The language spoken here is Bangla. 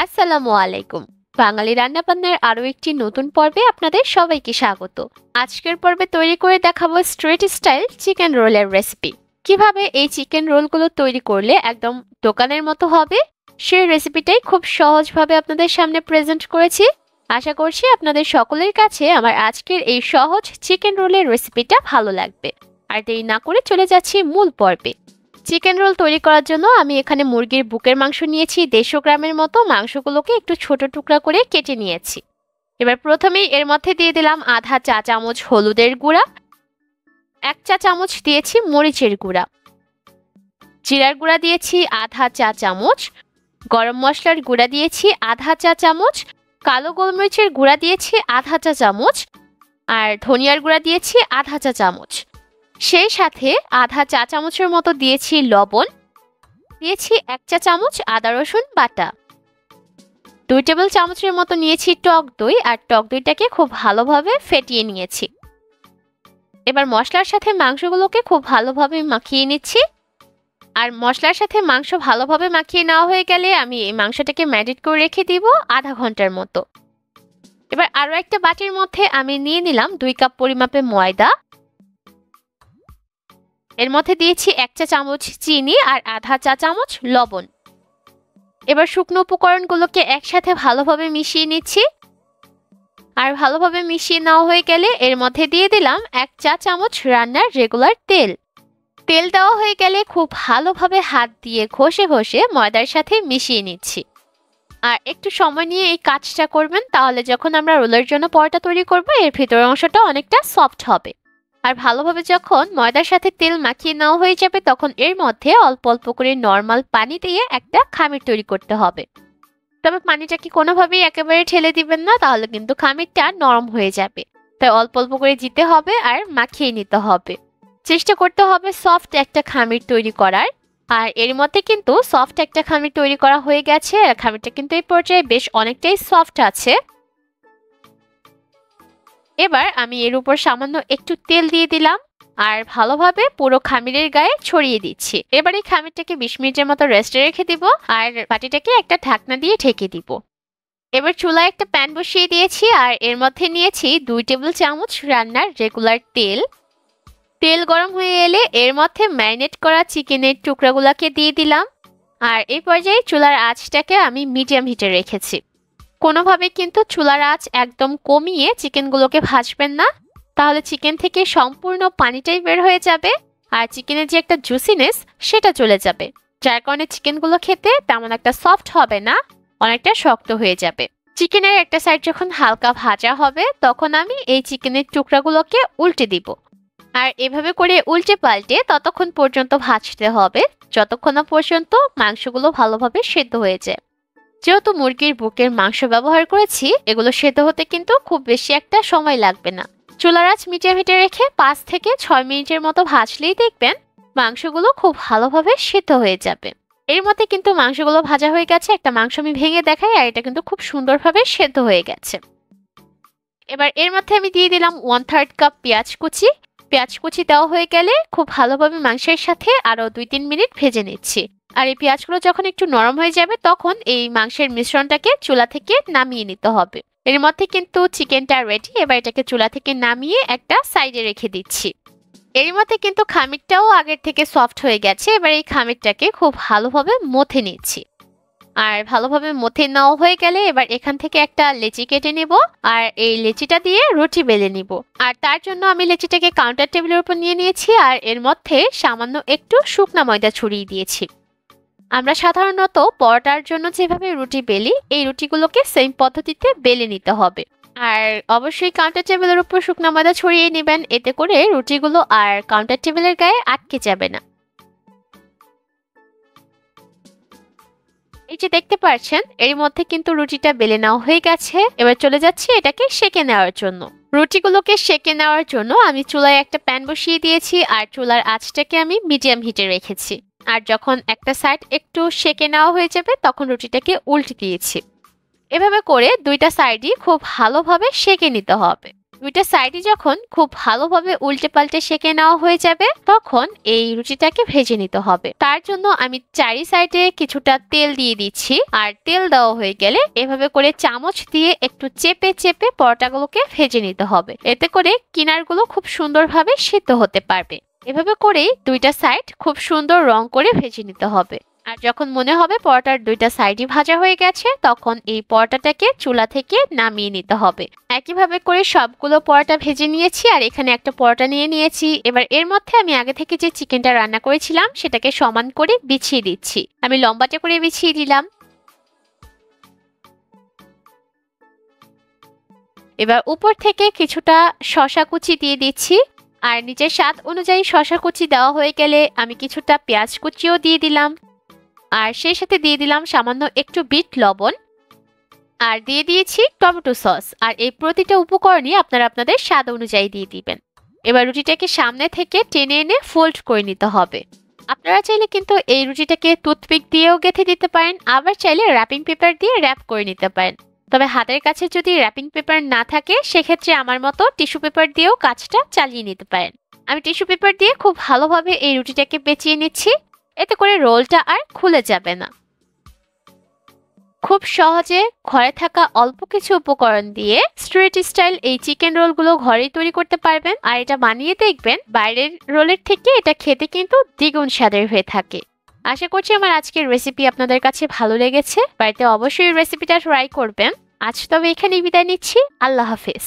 আসসালামু আলাইকুম। বাঙালি রান্নাবান্নার আরো একটি নতুন পর্বে আপনাদের সবাইকে স্বাগত। আজকের পর্বে তৈরি করে দেখাবো স্ট্রিট স্টাইল চিকেন রোলের রেসিপি। কিভাবে এই চিকেন রোলগুলো তৈরি করলে একদম দোকানের মতো হবে, সেই রেসিপিটাই খুব সহজভাবে আপনাদের সামনে প্রেজেন্ট করেছি। আশা করছি আপনাদের সকলের কাছে আমার আজকের এই সহজ চিকেন রোলের রেসিপিটা ভালো লাগবে। আর দেরি না করে চলে যাচ্ছি মূল পর্বে। চিকেন রোল তৈরি করার জন্য আমি এখানে মুরগির বুকের মাংস নিয়েছি 150 গ্রামের মতো। মাংসগুলোকে একটু ছোট টুকরা করে কেটে নিয়েছি। এবার প্রথমেই এর মধ্যে দিয়ে দিলাম আধা চা চামচ হলুদের গুঁড়া, 1 চা চামচ দিয়েছি মরিচের গুঁড়া, জিরার গুঁড়া দিয়েছি আধা চা চামচ, গরম মশলার গুঁড়া দিয়েছি আধা চা চামচ, কালো গোলমরিচের গুঁড়া দিয়েছি আধা চা চামচ, আর ধনিয়ার গুঁড়া দিয়েছি আধা চা চামচ। সেই সাথে আধা চা চামচের মতো দিয়েছি লবণ, দিয়েছি 1 চা চামচ আদা রসুন বাটা, 2 টেবিল চামচের মতো নিয়েছি টক দই, আর টক দইটাকে খুব ভালোভাবে ফেটিয়ে নিয়েছি। এবার মশলার সাথে মাংসগুলোকে খুব ভালোভাবে মাখিয়ে নিচ্ছি। আর মশলার সাথে মাংস ভালোভাবে মাখিয়ে নেওয়া হয়ে গেলে আমি এই মাংসটাকে ম্যারিনেট করে রেখে দিব আধা ঘন্টার মতো। এবার আরও একটা বাটির মধ্যে আমি নিয়ে নিলাম 2 কাপ পরিমাপে ময়দা, এর মধ্যে দিয়েছি 1 চা চামচ চিনি আর আধা চা চামচ লবণ। এবার শুকনো উপকরণগুলোকে একসাথে ভালোভাবে মিশিয়ে নিচ্ছি। আর ভালোভাবে মিশিয়ে নেওয়া হয়ে গেলে এর মধ্যে দিয়ে দিলাম 1 চা চামচ রান্নার রেগুলার তেল। তেল দেওয়া হয়ে গেলে খুব ভালোভাবে হাত দিয়ে ঘষে ঘষে ময়দার সাথে মিশিয়ে নিচ্ছি। আর একটু সময় নিয়ে এই কাজটা করবেন, তাহলে যখন আমরা রোলের জন্য পরোটা তৈরি করব এর ভিতরের অংশটা অনেকটা সফট হবে। আর ভালোভাবে যখন ময়দার সাথে তেল মাখিয়ে নেওয়া হয়ে যাবে তখন এর মধ্যে অল্প অল্প করে নর্মাল পানি দিয়ে একটা খামির তৈরি করতে হবে। তবে পানিটাকে কোনোভাবেই একেবারে ঠেলে দিবেন না, তাহলে কিন্তু খামিরটা নরম হয়ে যাবে। তাই অল্প অল্প করে দিতে হবে আর মাখিয়ে নিতে হবে। চেষ্টা করতে হবে সফট একটা খামির তৈরি করার। আর এর মধ্যে কিন্তু সফট একটা খামির তৈরি করা হয়ে গেছে। আর খামিরটা কিন্তু এই পর্যায়ে বেশ অনেকটাই সফট আছে। এবার আমি এর উপর সামান্য একটু তেল দিয়ে দিলাম আর ভালোভাবে পুরো খামিরের গায়ে ছড়িয়ে দিচ্ছি। এবার এই খামিরটাকে 20 মিনিটের মতো রেস্টে রেখে দিব আর বাটিটাকে একটা ঢাকনা দিয়ে ঢেকে দিব। এবার চুলায় একটা প্যান বসিয়ে দিয়েছি আর এর মধ্যে নিয়েছি 2 টেবিল চামচ রান্নার রেগুলার তেল। তেল গরম হয়ে এলে এর মধ্যে ম্যারিনেট করা চিকেনের টুকরাগুলোকে দিয়ে দিলাম। আর এই পর্যায়ে চুলার আঁচটাকে আমি মিডিয়াম হিটে রেখেছি। কোনোভাবে কিন্তু চুলার আঁচ একদম কমিয়ে চিকেনগুলোকে ভাজবেন না, তাহলে চিকেন থেকে সম্পূর্ণ পানিটাই বের হয়ে যাবে আর চিকেনের যে একটা জুসিনেস সেটা চলে যাবে, যার কারণে চিকেনগুলো খেতে তেমন একটা সফট হবে না, অনেকটা শক্ত হয়ে যাবে। চিকেনের একটা সাইড যখন হালকা ভাজা হবে তখন আমি এই চিকেনের টুকরাগুলোকে উল্টে দিব। আর এভাবে করে উল্টে পাল্টে ততক্ষণ পর্যন্ত ভাজতে হবে যতক্ষণ না পর্যন্ত মাংসগুলো ভালোভাবে সেদ্ধ হয়ে যায়। যেহেতু মুরগির বুকের মাংস ব্যবহার করেছি, এগুলো সেদ্ধ হতে কিন্তু খুব বেশি একটা সময় লাগবে না। চুলার আঁচ মিডিয়াম হিটে রেখে 5 থেকে 6 মিনিটের মতো ভাজলেই দেখবেন মাংসগুলো খুব ভালোভাবে সেদ্ধ হয়ে যাবে। এর মধ্যে কিন্তু মাংসগুলো ভাজা হয়ে গেছে। একটা মাংস আমি ভেঙে দেখাই, আর এটা কিন্তু খুব সুন্দরভাবে সেদ্ধ হয়ে গেছে। এবার এর মধ্যে আমি দিয়ে দিলাম 1/3 কাপ পেঁয়াজ কুচি। পেঁয়াজ কুচি দেওয়া হয়ে গেলে খুব ভালোভাবে মাংসের সাথে আরো 2-3 মিনিট ভেজে নিচ্ছি। আর এই পেঁয়াজগুলো যখন একটু নরম হয়ে যাবে তখন এই মাংসের মিশ্রণটাকে চুলা থেকে নামিয়ে নিতে হবে। এর মধ্যে কিন্তু চিকেনটা রেডি। এবার এটাকে চুলা থেকে নামিয়ে একটা সাইডে রেখে দিচ্ছি। এর মধ্যে কিন্তু খামিরটাও আগের থেকে সফট হয়ে গেছে। এবার এই খামিরটাকে খুব ভালোভাবে মথে নিচ্ছি। আর ভালোভাবে মথে নেওয়া হয়ে গেলে এবার এখান থেকে একটা লেচি কেটে নেব আর এই লেচিটা দিয়ে রুটি বেলে নিব। আর তার জন্য আমি লেচিটাকে কাউন্টার টেবিলের উপর নিয়ে নিয়েছি আর এর মধ্যে সামান্য একটু শুকনা ময়দা ছড়িয়ে দিয়েছি। আমরা সাধারণত পরোটার জন্য যেভাবে রুটি বেলি, এই রুটিগুলোকে সেম পদ্ধতিতে বেলে নিতে হবে। আর অবশ্যই কাউন্টার টেবিলের উপর শুকনা ময়দা ছড়িয়ে নেবেন, এতে করে রুটিগুলো আর কাউন্টার টেবিলের গায়ে আটকে যাবে না। এই যে দেখতে পাচ্ছেন এর মধ্যে কিন্তু রুটিটা বেলে নেওয়া হয়ে গেছে। এবার চলে যাচ্ছি এটাকে সেকে নেওয়ার জন্য। রুটিগুলোকে সেকে নেওয়ার জন্য আমি চুলায় একটা প্যান বসিয়ে দিয়েছি আর চুলার আঁচটাকে আমি মিডিয়াম হিটে রেখেছি। আর যখন একটা সাইড একটু সেকে নেওয়া হয়ে যাবে তখন রুটিটাকে উল্টে দিয়েছি। এভাবে করে দুইটা সাইডই খুব ভালোভাবে সেকে নিতে হবে। দুইটা সাইডে যখন খুব ভালোভাবে উল্টে পাল্টে সেঁকে নেওয়া হয়ে যাবে তখন এই রুটিটাকে ভেজে নিতে হবে। তার জন্য আমি চারি সাইডে কিছুটা তেল দিয়ে দিচ্ছি। আর তেল দেওয়া হয়ে গেলে এভাবে করে চামচ দিয়ে একটু চেপে চেপে পরোটাগুলোকে ভেজে নিতে হবে। এতে করে কিনারগুলো খুব সুন্দরভাবে সিদ্ধ হতে পারবে। এভাবে করেই দুইটা সাইড খুব সুন্দর রং করে ভেজে নিতে হবে। আর যখন মনে হবে পরোটার দুইটা সাইডই ভাজা হয়ে গেছে তখন এই পরোটাটাকে চুলা থেকে নামিয়ে নিতে হবে। একইভাবে করে সবগুলো পরোটা ভেজে নিয়েছি আর এখানে একটা পরোটা নিয়ে নিয়েছি। এবার এর মধ্যে আমি আগে থেকে যে চিকেনটা রান্না করেছিলাম সেটাকে সমান করে বিছিয়ে দিচ্ছি। আমি লম্বাটে করে বিছিয়ে দিলাম। এবার উপর থেকে কিছুটা শসা কুচি দিয়ে দিচ্ছি। আর নিচের স্বাদ অনুযায়ী শসা কুচি দেওয়া হয়ে গেলে আমি কিছুটা পেঁয়াজ কুচিও দিয়ে দিলাম। আর সেই সাথে দিয়ে দিলাম সামান্য একটু বিট লবণ। আর দিয়ে দিয়েছি টমেটো সস। আর এই প্রতিটা উপকরণই আপনারা আপনাদের স্বাদ অনুযায়ী দিয়ে দিবেন। এবার রুটিটাকে সামনে থেকে টেনে এনে ফোল্ড করে নিতে হবে। আপনারা চাইলে কিন্তু এই রুটিটাকে টুথপিক দিয়েও গেঁথে দিতে পারেন, আবার চাইলে র্যাপিং পেপার দিয়ে র্যাপ করে নিতে পারেন। তবে হাতের কাছে যদি র্যাপিং পেপার না থাকে সেক্ষেত্রে আমার মতো টিস্যু পেপার দিয়েও কাজটা চালিয়ে নিতে পারেন। আমি টিস্যু পেপার দিয়ে খুব ভালোভাবে এই রুটিটাকে পেঁচিয়ে নিচ্ছি। এতে করে রোলটা আর খুলে যাবে না। খুব সহজে ঘরে থাকা অল্প কিছু উপকরণ দিয়ে স্ট্রিট স্টাইল এই চিকেন রোলগুলো ঘরেই তৈরি করতে পারবেন। আর এটা বানিয়ে দেখবেন বাইরের রোলের থেকে এটা খেতে কিন্তু দ্বিগুণ স্বাদের হয়ে থাকে। আশা করছি আমার আজকের রেসিপি আপনাদের কাছে ভালো লেগেছে। বাড়িতে অবশ্যই রেসিপিটা ট্রাই করবেন। আজ তবে এখানেই বিদায় নিচ্ছি। আল্লাহ হাফেজ।